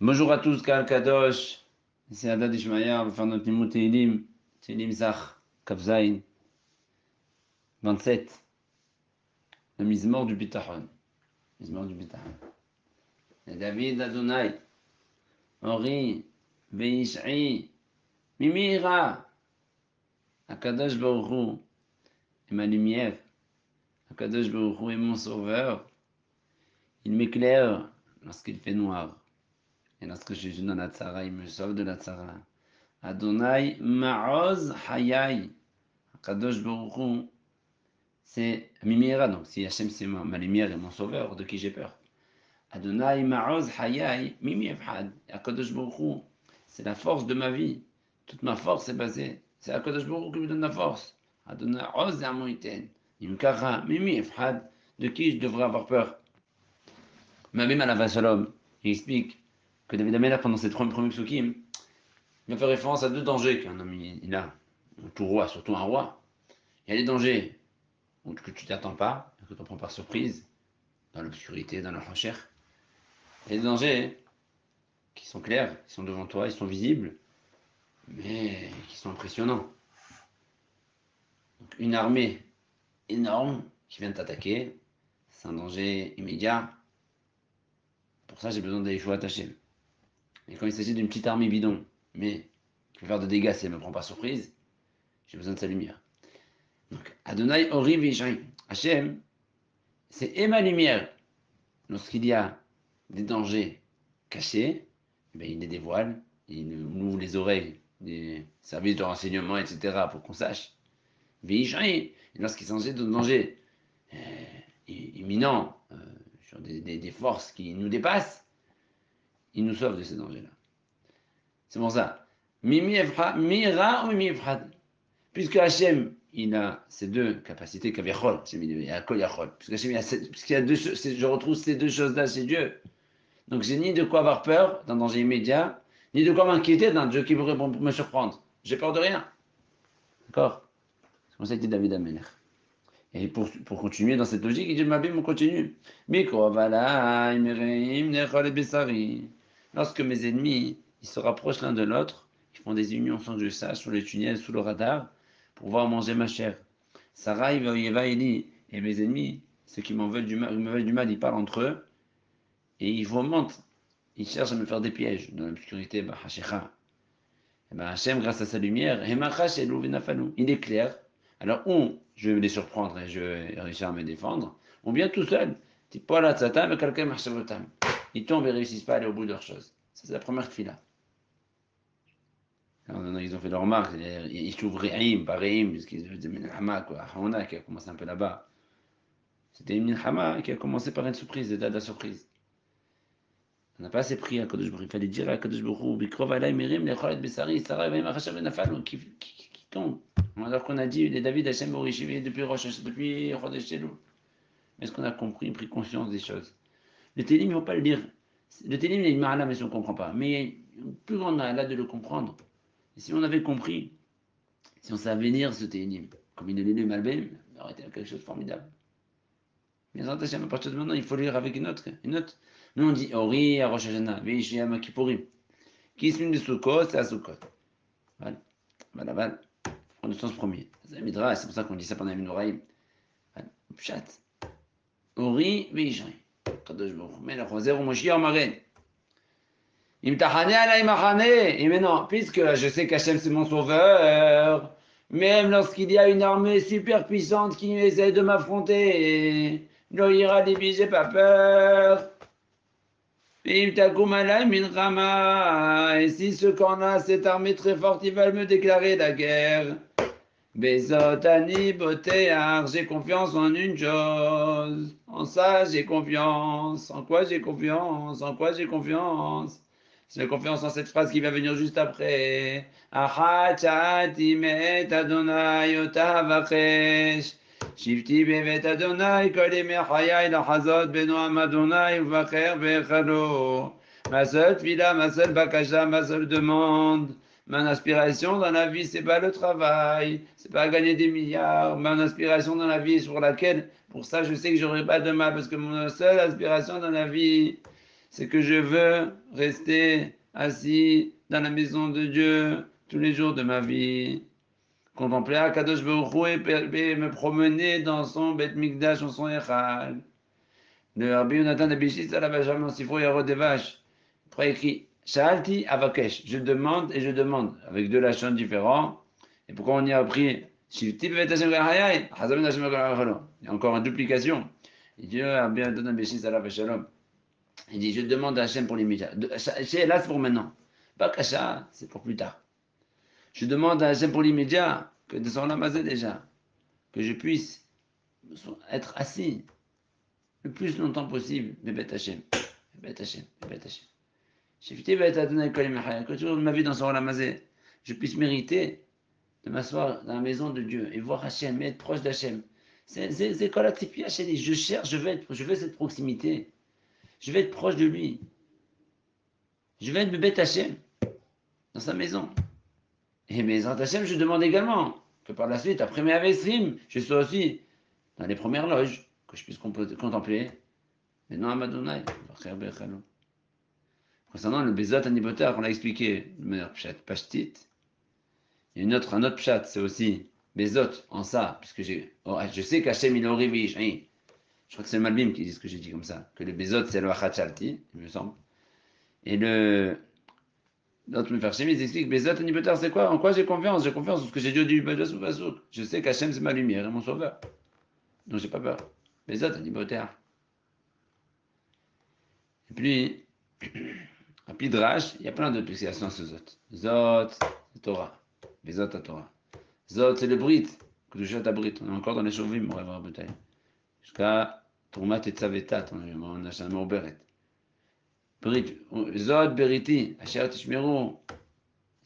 Bonjour à tous, Kal Kadosh. C'est Adad Ishmael, on va faire notre Limut Teilim. Teilim Zach, Kavzaïn, 27. Le Mizmor du Bitachon. Mizmor du Bitachon. Et David Adonai, Ori, Veish'i, Mimira, Akadosh Baruch Hu est ma lumière. Akadosh Baruch Hu est mon sauveur. Il m'éclaire lorsqu'il fait noir. Et lorsque je suis dans la tzara, il me sauve de la tzara. Adonai Ma'oz Hayai. Kadosh Baruch Hu, c'est Mimira, donc si Hachem c'est ma lumière et mon sauveur, de qui j'ai peur. Adonai Ma'oz Hayai Mimi Efhad. Kadosh Baruch Hu, c'est la force de ma vie. Toute ma force est basée. C'est Kadosh Baruch Hu qui me donne la force. Adonai Oz Amoiten. Imkara Mimi Efhad. De qui je devrais avoir peur? Mabim Alav Shalom, il explique que David Améler, pendant ses 3 premiers psukim, il fait référence à 2 dangers qu'un homme il a. Tout roi, surtout un roi. Il y a les dangers que tu t'attends pas, que tu prends par surprise, dans l'obscurité, dans la recherche. Il y a des dangers qui sont clairs, qui sont devant toi, ils sont visibles, mais qui sont impressionnants. Donc, une armée énorme qui vient de t'attaquer, c'est un danger immédiat. Pour ça, j'ai besoin d'aller jouer attaché. Et quand il s'agit d'une petite armée bidon, mais qui peut faire de dégâts si elle ne me prend pas surprise, j'ai besoin de sa lumière. Donc, Adonai Ori Vishai. Hachem, c'est et ma lumière. Lorsqu'il y a des dangers cachés, ben, il les dévoile, il nous ouvre les oreilles des services de renseignement, etc., pour qu'on sache. Et lorsqu'il s'agit de dangers imminents, sur des forces qui nous dépassent, il nous sauve de ces dangers-là. C'est pour ça. Mira ou Mimi Efrad. Puisque Hachem, il a ces deux capacités, Kaviachol, il y a Kol Yachol. Puisqu'il y a je retrouve ces deux choses-là chez Dieu. Donc j'ai ni de quoi avoir peur d'un danger immédiat, ni de quoi m'inquiéter d'un Dieu qui pourrait me surprendre. J'ai peur de rien. D'accord? C'est comme ça que dit David Ameler. Et pour continuer dans cette logique, il dit Mabim, on continue. Lorsque mes ennemis, ils se rapprochent l'un de l'autre, ils font des unions sans que je sache, sur les tunnels, sous le radar, pour pouvoir manger ma chair. Sarah, Eva, Eli, et mes ennemis, ceux qui m'en veulent du mal, me veulent du mal, ils parlent entre eux, et ils remontent. Ils cherchent à me faire des pièges dans l'obscurité. Et ben Hachem, grâce à sa lumière, il éclaire. Alors, ou je vais les surprendre et je vais réussir à me défendre, ou bien tout seul. Il tombe et ne réussissent pas à aller au bout de leurs choses. Ça, c'est la première fila. Ils ont fait leur remarque. Ils trouvent Re'im, pas Re'im, puisqu'ils disaient Minhama, quoi. Haona qui a commencé un peu là-bas. C'était Minhama qui a commencé par une surprise, la surprise. On n'a pas assez pris à Kadosh Baruch. Il fallait dire à Kadosh Baruch Bikrov alay mirim lecholet besari Sarah et Machashav benafal qui tombe. Alors qu'on a dit les David Hashem Borishivi depuis Chodesh Elul. Est-ce qu'on a compris, pris conscience des choses? Le Télim, il ne faut pas le lire. Le Télim, il est une marala, mais si on ne comprend pas. Mais il y a une plus grande marala de le comprendre. Et si on avait compris, si on savait lire ce Télim, comme il le lit le Malbim, il aurait été quelque chose de formidable. Mais à partir de maintenant, il faut lire avec une autre. Nous, on dit Ori à Rosh Hashanah, Veishia à Kippourim. Qui se met de Sukkot, c'est à Sukkot. Voilà. Voilà. On est le sens premier. C'est Midrash, c'est pour ça qu'on dit ça pendant une oreille. Pshat. Ori, Veishia. Kadosh Baruch. Mais le Choser ou Moshiach Maren. Imtahane alay machane. Et maintenant, puisque je sais qu'Hachem c'est mon sauveur, même lorsqu'il y a une armée super puissante qui essaie de m'affronter, non ira des j'ai pas peur. Et si ce camp-là, cette armée très forte, ils veulent me déclarer la guerre. Bezotani botéar, j'ai confiance en une chose. En ça, j'ai confiance. En quoi j'ai confiance? En quoi j'ai confiance? J'ai confiance en cette phrase qui va venir juste après. Achachati met Adonai otavachesh. Shifti bevet Adonai kol yemei lachazot benoam Adonai uvacher bechalo. Ma seule fila, ma seule bakasha, ma seule demande. Mon aspiration dans la vie, c'est pas le travail, c'est pas gagner des milliards. Mon aspiration dans la vie, sur laquelle, pour ça, je sais que j'aurai pas de mal, parce que mon seule aspiration dans la vie, c'est que je veux rester assis dans la maison de Dieu tous les jours de ma vie. Contempler Akadosh Baruch Hu et me promener dans son Beth Mikdash, dans son Echal. Le Rabbi Yonatan Abishis à la Benjamin Sifro Yarod des Vaches. Après écrit Shaalti Avakesh. Je demande et je demande, avec deux lachons différents. Et pourquoi on y a appris Shivti Bevet Hashem Gahayai, Hazamin Hashem Gahayai. Il y a encore une duplication. Il dit Rabbi Yonatan Abishis à la Benjamin. Il dit je demande à Hashem pour l'immédiat. Là, c'est pour maintenant. Pas Kasha, c'est pour plus tard. Je demande à Hashem pour l'immédiat, que de son lamazé déjà, que je puisse être assis le plus longtemps possible, Bébet Hashem, Bébet Hashem, Bébet Hashem. Shifti Bébet Adonai Kol Yemachaya, que toute ma vie dans son lamazé, je puisse mériter de m'asseoir dans la maison de Dieu et voir Hashem, et être proche d'Hashem. C'est quoi la tipia, Hashem? Je cherche, je veux cette proximité. Je vais être proche de lui. Je vais être Bébet Hashem dans sa maison. Et mes Hashem, je demande également que par la suite, après mes Avesrim, je sois aussi dans les premières loges, que je puisse contempler. Maintenant, Amadonai, concernant le Bezot Anibotar, qu'on a expliqué de manière pashtit, il y a un autre pshat, c'est aussi Bezot en ça, puisque je sais qu'Hachem il est horrible. Je crois que c'est le Malbim qui dit ce que j'ai dit comme ça, que le Bezot c'est le Hachalti, il me semble. Et l'autre Mefarshim, ils expliquent Bezot Anibotar, c'est quoi? En quoi j'ai confiance? J'ai confiance en ce que j'ai dit au début du Basouk. Je sais qu'Hachem c'est ma lumière et mon sauveur. Donc j'ai pas peur. Bezot Anibotar. Et puis, à Pidrash, il y a plein d'autres explications à ce Zot. Zot, c'est Torah. Bezot à Torah. Zot, c'est le Brit. Kedushat à Brit. On est encore dans les Chauvim, on va voir bataille. Jusqu'à Tourmat et Tzavetat, on a jamais au Beret. Brit. Zot, Beriti, Asher Tishmeru.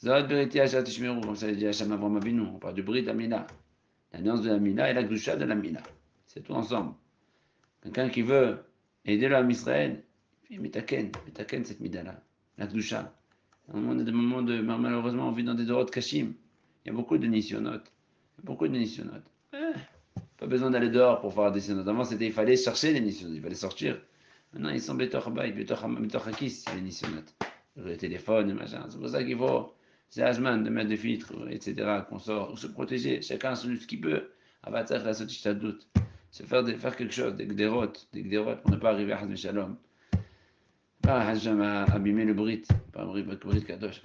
Zot, Beriti, Asher Tishmeru. Comme ça, il dit Hachem Avram Avinu. On parle du Brit à Mila. L'alliance de la Mila et la Kedushat de la Mila. C'est tout ensemble. Quelqu'un qui veut aider l'homme Israël, il mitaken cette mida-là, la Kedusha. On a des moments malheureusement, on vit dans des dorot kashim. Il y a beaucoup de nisyonotes. Pas besoin d'aller dehors pour faire des nisyonotes. Avant, il fallait chercher les nisyonotes, il fallait sortir. Maintenant, ils sont betoch bay, betoch hakis, les nisyonotes. Le téléphone, le machin. C'est pour ça qu'il faut, c'est Ajman de mettre des filtres, etc., qu'on sort, ou se protéger. Chacun ce qu'il peut. Avatar, la sotishta doute. Se faire quelque chose, des gderotes, pour ne pas arriver à Hazmi Shalom. Pas Hajjam à abîmer le Brit, pas Brit Kadosh.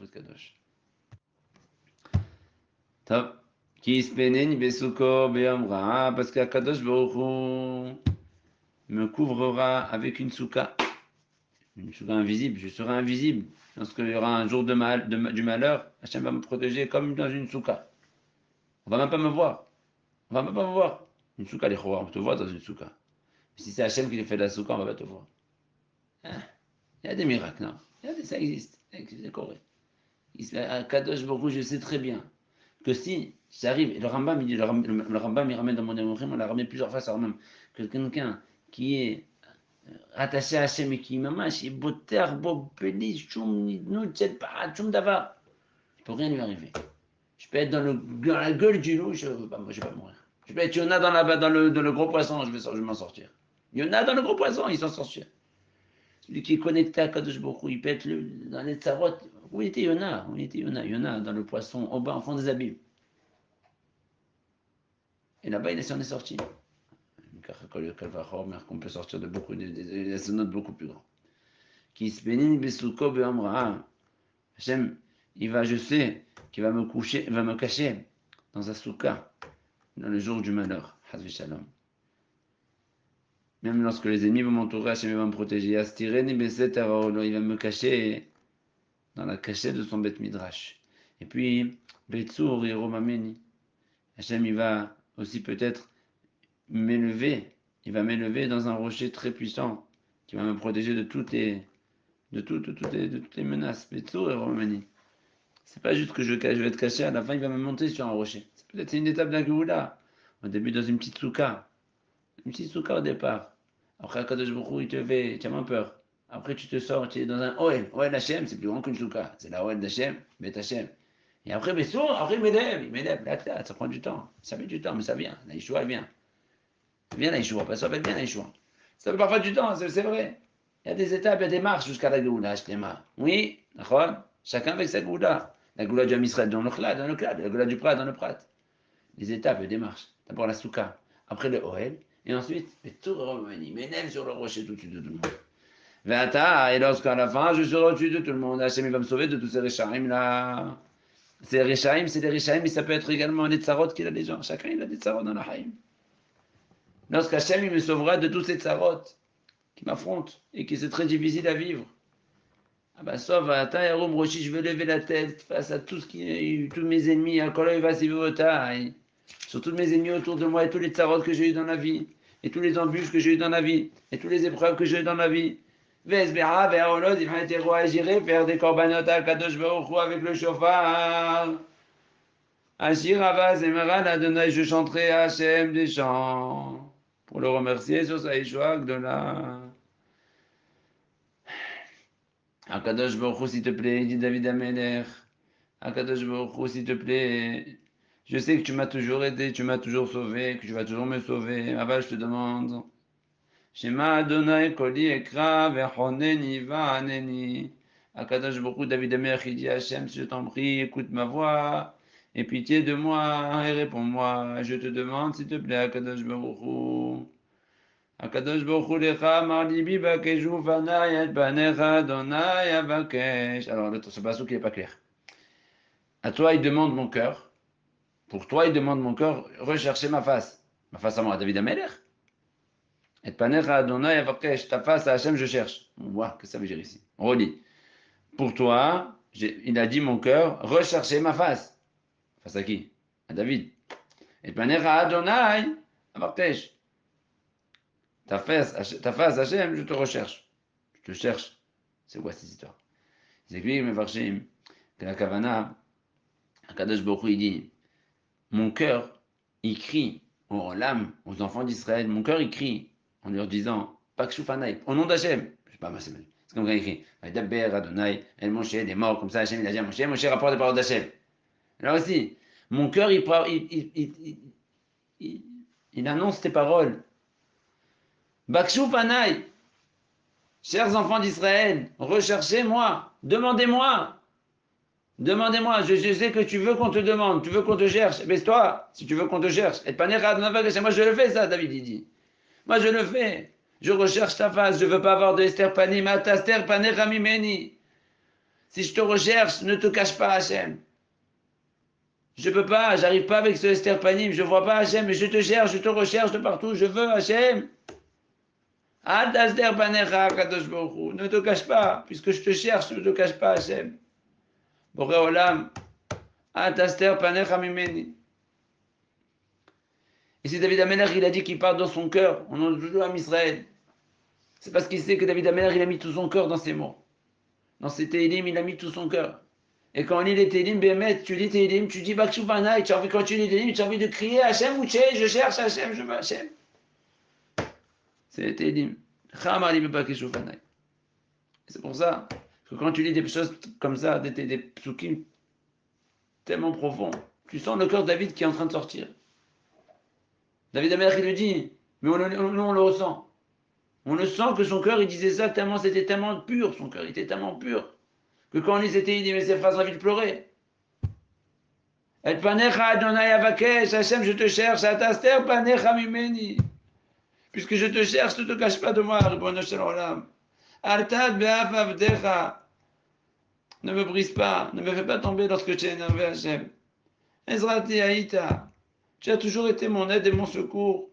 Top. Qui se pénène besuko beamra, parce qu'Akadosh Baruch Hu me couvrera avec une souka invisible. Je serai invisible. Lorsqu'il y aura un jour du malheur, Hachem va me protéger comme dans une souka. On va même pas me voir. Une souka, on te voit dans une souka. Si c'est Hachem qui fait la souka, on va pas te voir. Il y a des miracles, non? Ça existe. C'est correct. Kadosh Baruch Hu, je sais très bien que si j'arrive, et le Rambam, il ramène dans mon émotion, on l'a ramené plusieurs fois, ça même, que quelqu'un qui est rattaché à Hachem et qui mamash, est boter, bobeli, choum, nidnou, tchetpara, choum davar, il ne peut rien lui arriver. Je peux être dans la gueule du loup, je ne vais pas mourir. Je peux être Yona dans le gros poisson, je vais m'en sortir. Yona dans le gros poisson, il s'en sortir. Celui qui est connecté à Kadosh Baruch Hu, il peut être dans les tsarot. Où était Yona? Yona dans le poisson, au bas, en fond des abîmes. Et là-bas, il s'en est sorti. Qu'on peut sortir de beaucoup, des sonotes beaucoup plus grands. Qui se bénit, Besuko, Beamra. Hachem, je sais qu'il va me cacher dans un souka, dans le jour du malheur. Hazvi Shalom. Même lorsque les ennemis vont m'entourer, Hachem va me protéger. Astireni Beset Avaolo, il va me cacher dans la cachette de son Beth Midrash. Et puis, Betsur et Romameni. Hachem, il va aussi peut-être m'élever. Il va m'élever dans un rocher très puissant qui va me protéger de toutes les menaces. Betsur et Romameni. C'est pas juste que je vais être caché, à la fin, il va me monter sur un rocher. C'est peut-être une étape de la Géoula. Au début, dans une petite souka. Une petite souka au départ. Après, Kadosh Baruch Hu, il te fait, tu as moins peur. Après, tu te sors, tu es dans un Oel. Oel Hashem, c'est plus grand qu'une souka. C'est la Oel d'Hachem, Bet Hashem. Et après, il m'élève. Là, ça prend du temps. Ça met du temps, mais ça vient. La Yeshua, elle vient. Viens la Yeshua, parce que ça va bien la Yeshua. Ça fait parfois du temps, c'est vrai. Il y a des étapes, il y a des marches jusqu'à la Géoula, Shlema. Oui, d'accord. Chacun avec sa Géoula. La Géoula du Amisraël dans le Khlad, la Géoula du Prat dans le Prat. Les étapes, les démarches. D'abord la Souka, après le Ohel, et ensuite, les tours revenus. Mais nègre sur le rocher tout de suite de tout le monde. Vata, et lorsqu'à la fin, je serai au-dessus de tout le monde. Hachem, il va me sauver de tous ces Réchaïm là. Ces Réchaïm, c'est des Réchaïm, mais ça peut être également des Tsarot qu'il a des gens. Chacun, il a des Tsarot dans la Haïm. Lorsqu'Hachem, il me sauvera de tous ces Tsarot qui m'affrontent et qui c'est très difficile à vivre. Ah bah sauf Vata, Yarum, Roshi, je veux lever la tête face à tout ce qui, tous mes ennemis. Alkoloï va s'y sur tous mes ennemis autour de moi et tous les Tsarot que j'ai eu dans la vie. Et tous les embûches que j'ai eu dans la vie. Et toutes les épreuves que j'ai eu dans la vie. Vesbera, Ve'olod, il m'a été roi, j'irai faire des korbanot à Kadosh Baruch Hu avec le chauffard. Ashir Avaz Emeran Adonai, je chanterai à Hachem des chants pour le remercier sur sa Yeshua Gdola. Akadosh Baruch Hu, s'il te plaît, dit David Amelech. Akadosh Baruch Hu, s'il te plaît, je sais que tu m'as toujours aidé, tu m'as toujours sauvé, que tu vas toujours me sauver. Aval, je te demande. Shema Adonai Koli Ekra Vechoneni Va'aneni. Akadosh Baruch Hu, David Amelech, il dit Hachem, si je t'en prie, écoute ma voix. Et pitié de moi et réponds-moi. Je te demande, s'il te plaît, Akadosh Baruch Hu. Akadosh Baruch Hu lecha marlibi bakeshu fanai et banecha Adonai abakesh. Alors, ce passage qui n'est pas clair. À toi, il demande mon cœur. Pour toi, il demande mon cœur, rechercher ma face. Ma face à moi, David Amelech. Et banecha Adonai abakesh. Ta face à Hachem, je cherche. On voit que ça veut dire ici. On relit. Pour toi, il a dit mon cœur, rechercher ma face. Face à qui? À David. Et panecha Adonai, amartesh. Ta face, Hachem, je te recherche. Je te cherche. C'est quoi cette histoire? C'est lui, Mevarshim, que la Kavana, Akadosh Baruch Hu, il dit, mon cœur, il crie l'âme, aux enfants d'Israël, mon cœur, il crie en leur disant, Pakshufanai, au nom d'Hachem. Je sais pas, c'est comme quand il écrit, Daber Adonai, El Moshe, des morts, comme ça, Hachem, il a dit à Moshe, Moshe rapporte les paroles d'Hachem. Là aussi, mon cœur, il annonce tes paroles. Bakshu Fanai, chers enfants d'Israël, recherchez-moi, demandez-moi. Demandez-moi, je sais que tu veux qu'on te demande, tu veux qu'on te cherche. Baisse-toi, si tu veux qu'on te cherche. Et moi je le fais ça, David il dit. Moi je le fais. Je recherche ta face, je ne veux pas avoir de Esther Panim, Ataster Panecha Mimeni. Si je te recherche, ne te cache pas, Hachem. Je peux pas, j'arrive pas avec ce Esther Panim, je vois pas Hachem, mais je te cherche, je te recherche de partout, je veux Hachem. Ataster Panecha Kadosh Baruch Hu. Ne te cache pas, puisque je te cherche, ne te cache pas, Hachem. Boré Olam, Ataster Panecha Mimeni. Et c'est David Amelech, il a dit qu'il parle dans son cœur, au nom de tout l'âme Israël. C'est parce qu'il sait que David Amelech, il a mis tout son cœur dans ses mots. Dans ses Télim, il a mis tout son cœur. Et quand on lit les Télim, Bémet, tu lis Télim, tu dis Bakshuvanaï, quand tu lis Télim, tu as envie de crier Hachem Ouché, je cherche Hachem, je veux Hachem. C'est les Télim. C'est pour ça que quand tu lis des choses comme ça, des psukim tellement profonds, tu sens le cœur de David qui est en train de sortir. David Amelech, il le dit, mais nous on le ressent. On le sent que son cœur, il disait ça tellement, c'était tellement pur, son cœur, il était tellement pur, que quand on lit c'était, il dit, mais ces phrases, on a envie de pleurer. Et panecha Adonai avakesh, Hachem, je te cherche, ataster panecha mimeni. Puisque je te cherche, ne te cache pas de moi, Ribono shel olam. Artad be'af avdecha. Ne me brise pas, ne me fais pas tomber lorsque tu es énervé, Hachem. Ezrati haïta. Tu as toujours été mon aide et mon secours.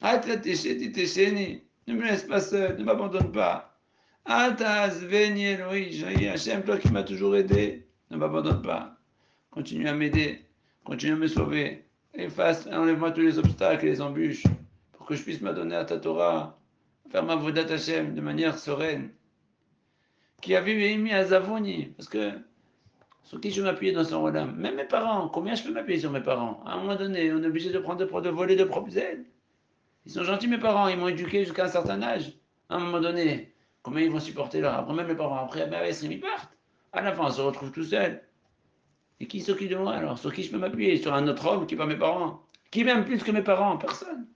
Ne me laisse pas seul, ne m'abandonne pas. Veni Elohim, Hachem, toi qui m'as toujours aidé, ne m'abandonne pas. Continue à m'aider, continue à me sauver. Enlève-moi tous les obstacles et les embûches pour que je puisse m'adonner à ta Torah, faire ma vodat Hachem de manière sereine. Qui a vu Véhimi à Zavoni, parce que sur qui je m'appuie dans son rôle. Même mes parents, combien je peux m'appuyer sur mes parents? À un moment donné, on est obligé de voler de propres ailes. Ils sont gentils, mes parents, ils m'ont éduqué jusqu'à un certain âge. À un moment donné, combien ils vont supporter là? Après, même mes parents, après, ils partent. À la fin, on se retrouve tout seul. Et qui s'occupe de moi alors? Sur qui je peux m'appuyer? Sur un autre homme qui n'est pas mes parents? Qui m'aime plus que mes parents? Personne.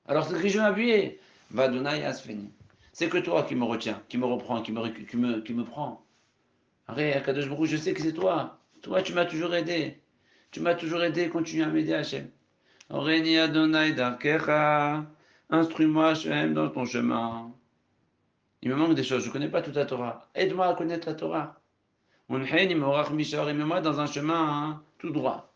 Alors sur qui je vais m'appuyer? Vadonai Asfeni. C'est que toi qui me retiens, qui me reprends, qui me prend. Arrête, Akadosh Baruch Hu, je sais que c'est toi. Toi, tu m'as toujours aidé. Tu m'as toujours aidé, continue à m'aider, Hachem. Oreni Adonai Darkecha, instruis-moi, Hachem, dans ton chemin. Il me manque des choses, je ne connais pas toute la Torah. Aide-moi à connaître la Torah. Unheni Morach Mishar, et mets-moi dans un chemin tout droit,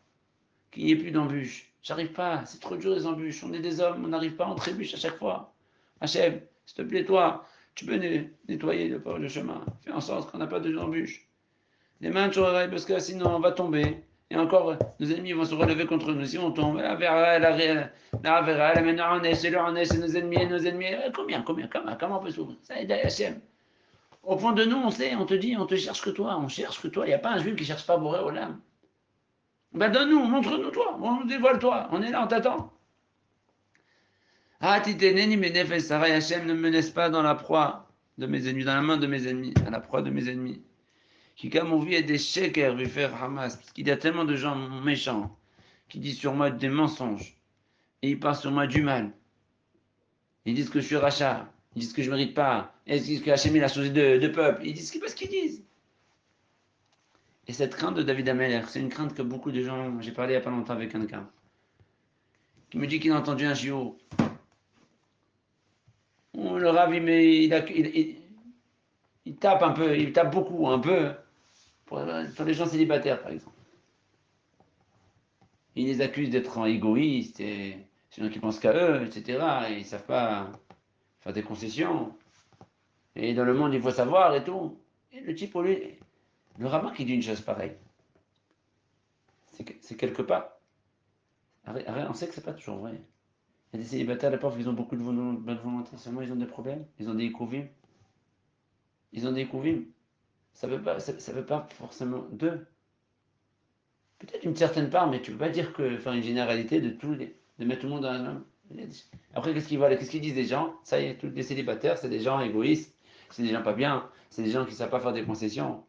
qu'il n'y ait plus d'embûches. J'arrive pas, c'est trop dur les embûches. On est des hommes, on n'arrive pas, on trébuche à chaque fois. Hachem, s'il te plaît, toi, tu peux nettoyer le chemin. Fais en sorte qu'on n'a pas d'embûches. Les mains sur l'oreille, parce que sinon on va tomber. Et encore, nos ennemis vont se relever contre nous. Si on tombe, la verra, maintenant c'est nos ennemis. Comment on peut s'ouvrir? Ça aide Hachem. Au fond de nous, on sait, on te dit, on te cherche que toi, on cherche que toi. Il n'y a pas un juif qui ne cherche pas Boré Olam. Ben donne-nous, montre-nous toi, dévoile-toi, on est là, on t'attend. Ah, titeneni menefes sarai, Hachem, ne me laisse pas dans la proie de mes ennemis, dans la main de mes ennemis, à la proie de mes ennemis. Qui, comme on vit, est des shekers, veut faire Hamas, parce qu'il y a tellement de gens méchants qui disent sur moi des mensonges, et ils parlent sur moi du mal. Ils disent que je suis rachat, ils disent que je ne mérite pas, et ils disent que Hachem il a changé de peuple, ils disent ce qu'ils disent. Et cette crainte de David Ameller, c'est une crainte que beaucoup de gens, j'ai parlé il n'y a pas longtemps avec quelqu'un, qui me dit qu'il a entendu un chiot. Le Rav, il tape un peu, il tape beaucoup, un peu, pour les gens célibataires, par exemple. Il les accuse d'être égoïstes, et c'est gens qui pensent qu'à eux, etc. Et ils ne savent pas faire des concessions. Et dans le monde, il faut savoir et tout. Et le type, le rabbin qui dit une chose pareille, c'est quelque part. On sait que c'est pas toujours vrai. Il y a des célibataires, les pauvres, ils ont beaucoup de bonne volonté, seulement ils ont des problèmes, ils ont des kouvim. Ils ont des kouvim. Ça veut pas forcément d'eux. Peut-être une certaine part, mais tu ne peux pas dire que faire une généralité de mettre tout le monde dans la même. Après, qu'est-ce qu'ils disent des gens? Ça y est, tous les célibataires, c'est des gens égoïstes, c'est des gens pas bien, c'est des gens qui ne savent pas faire des concessions.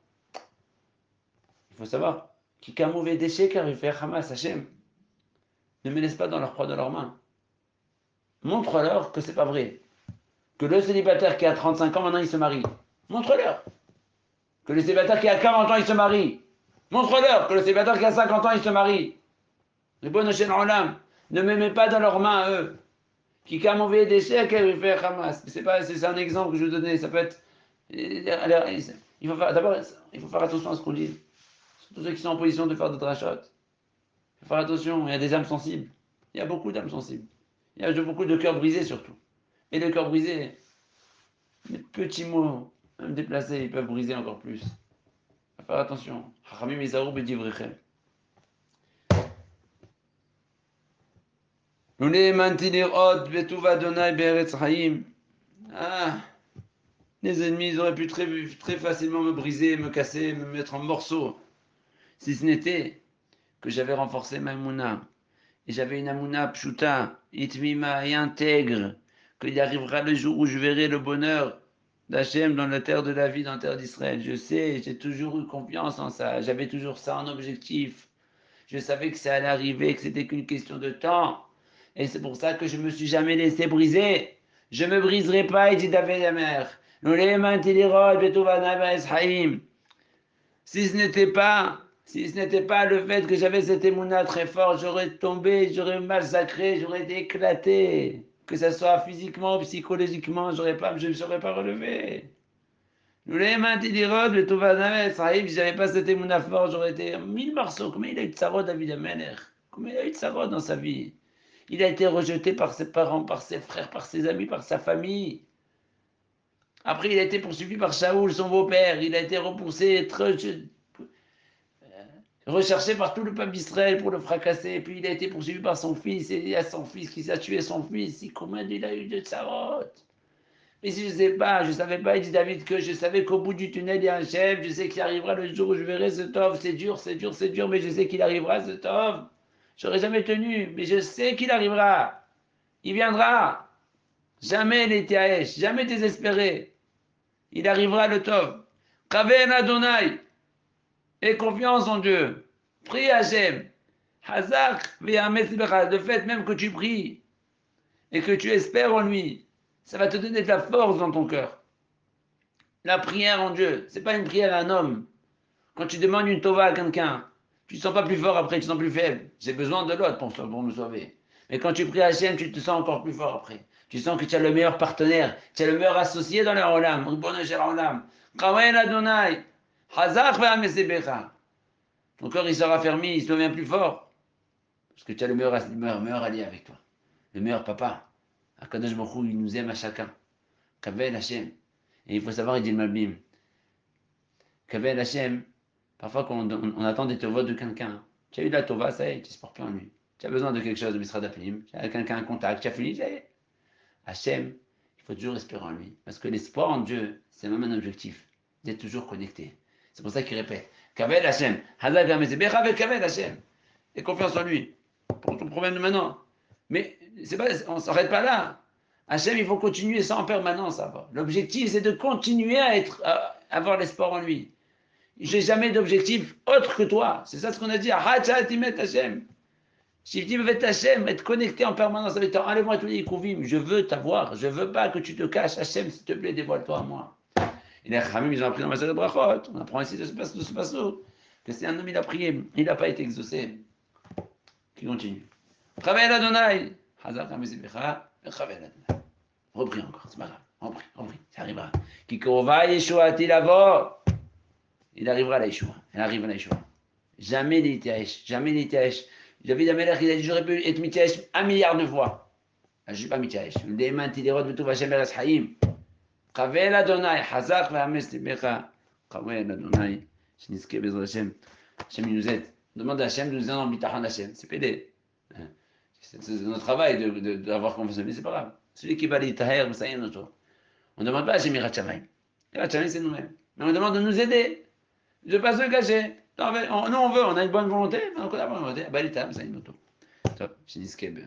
Il faut savoir, qui qu'un mauvais déchet car il fait Hamas, Hachem, ne me laisse pas dans leur proie de leurs mains. Montre-leur que c'est pas vrai. Que le célibataire qui a 35 ans, maintenant il se marie. Montre-leur. Que le célibataire qui a 40 ans, il se marie. Montre-leur que le célibataire qui a 50 ans, il se marie. Les bonnes chaînes en l'âme. Ne me mets pas dans leurs mains, eux. Qui qu'un mauvais déchet, qu'elle fait Hamas. C'est un exemple que je veux donner. Ça peut être. D'abord, il faut faire attention à ce qu'on dit. Surtout ceux qui sont en position de faire de drachot. Il faut faire attention. Il y a des âmes sensibles. Il y a beaucoup d'âmes sensibles. Il y a beaucoup de cœurs brisés, surtout. Et les cœurs brisés, les petits mots, même déplacés, ils peuvent briser encore plus. Il faut faire attention. Chachamim Isaou B'divrechem. Ah, les ennemis, ils auraient pu très facilement me briser, me casser, me mettre en morceaux. Si ce n'était que j'avais renforcé ma Mouna. Et j'avais une Amouna pshuta, itmima et intègre, qu'il arrivera le jour où je verrai le bonheur d'Hachem dans la terre de la vie, dans la terre d'Israël. Je sais, j'ai toujours eu confiance en ça. J'avais toujours ça en objectif. Je savais que ça allait arriver, que c'était qu'une question de temps. Et c'est pour ça que je ne me suis jamais laissé briser. Je ne me briserai pas, il dit David Amer. Si ce n'était pas le fait que j'avais cette émouna très forte, j'aurais tombé, j'aurais massacré, j'aurais été éclaté. Que ce soit physiquement ou psychologiquement, je ne serais pas relevé. Nous les mains d'Idirod, le Tovanavet, Sahib, si j'avais pas cette émouna forte, j'aurais été en 1000 morceaux. Comment il a eu de sarod, David Ameler? Comment il a eu de sarod dans sa vie? Il a été rejeté par ses parents, par ses frères, par ses amis, par sa famille. Après, il a été poursuivi par Shaoul, son beau-père. Il a été repoussé, recherché par tout le peuple d'Israël pour le fracasser. Et puis, il a été poursuivi par son fils. Et il y a son fils qui a tué son fils. Combien il a eu de sarod? Mais si je ne sais pas, je ne savais pas, il dit David, que je savais qu'au bout du tunnel, il y a un chef, je sais qu'il arrivera le jour où je verrai ce tov, c'est dur, mais je sais qu'il arrivera ce tov. Je n'aurais jamais tenu, mais je sais qu'il arrivera. Il viendra. Jamais les Tiaesh, jamais désespéré. Il arrivera le tov. Kaven Adonai. Aie confiance en Dieu. Prie Hachem. Hazak, le fait même que tu pries et que tu espères en lui, Ça va te donner de la force dans ton cœur. La prière en Dieu, c'est pas une prière à un homme. Quand tu demandes une tova à quelqu'un, tu ne te sens pas plus fort après, tu te sens plus faible. J'ai besoin de l'autre pour me sauver. Mais quand tu pries à Hachem, tu te sens encore plus fort après. Tu sens que tu as le meilleur partenaire, tu as le meilleur associé dans le Olam. Ribono shel Olam. Kawel Adonai. Hazach ve'amesebecha. Ton corps, il sera fermé, il se devient plus fort. Parce que tu as le meilleur allié avec toi. Le meilleur papa. Akadosh Baruch Hu, il nous aime à chacun. Kavel Hachem. Et il faut savoir, il dit le Malbim. Kavel Hachem. Parfois, quand on attend des tovot de quelqu'un, tu as eu de la tova, ça y est, tu ne portes plus en lui. Tu as besoin de quelque chose de Misrad Apnim, tu as quelqu'un, un contact, tu as fini, ça y est. Hachem, il faut toujours espérer en lui. Parce que l'espoir en Dieu, c'est même un objectif, d'être toujours connecté. C'est pour ça qu'il répète Kavel Hachem, Hazak Hamezebecha avec Kavel Hachem. Et confiance en lui, pour ton problème de maintenant. Mais pas, on ne s'arrête pas là. Hachem, il faut continuer ça en permanence. L'objectif, c'est de continuer à avoir l'espoir en lui. J'ai jamais d'objectif autre que toi. C'est ça ce qu'on a dit. Être connecté en permanence avec toi. Enlève-moi tous les kouvim. Je veux t'avoir. Je veux pas que tu te caches. Hachem, s'il te plaît, dévoile-toi à moi. Et les Khamim, ils ont appris dans ma salle de brachot. On apprend ici de ce passo. Que c'est un homme, il a prié. Il n'a pas été exaucé. Qui continue. Chavel Adonai. Hazak Hamezibecha. Chavel Adonai. Repris encore. C'est pas grave. Repris. Ça arrivera. Kikorova Yeshuati Lavo. Il arrivera à la Yeshua. Il arrive à la Yeshua. Jamais l'Itaïch. David Amelech, il a dit j'aurais pu être Mitaïch 1 milliard de fois. Je ne suis pas Mitaïch. Le démon, il est roi de tout Vachem Eres Haïm. Kavel Adonai, Hazak Vahames Tibecha. Kavel Adonai. Shniske Bezrat Hashem. Hashem, il nous aide. On demande à Hashem de nous aider dans le Bitachon Hashem. C'est pédé. C'est notre travail d'avoir confiance en lui, c'est pas grave. Celui qui va l'Itaïr, ça y est, notre. On ne demande pas à Hashem Irat Shamayim. Irat Shamayim, c'est nous-mêmes. Mais on demande de nous aider. Je ne veux pas se cacher. Nous, on veut, on a une bonne volonté, mais on a une bonne volonté. Bah, l'état, ça y est, notre. Je dis ce qu'il y a,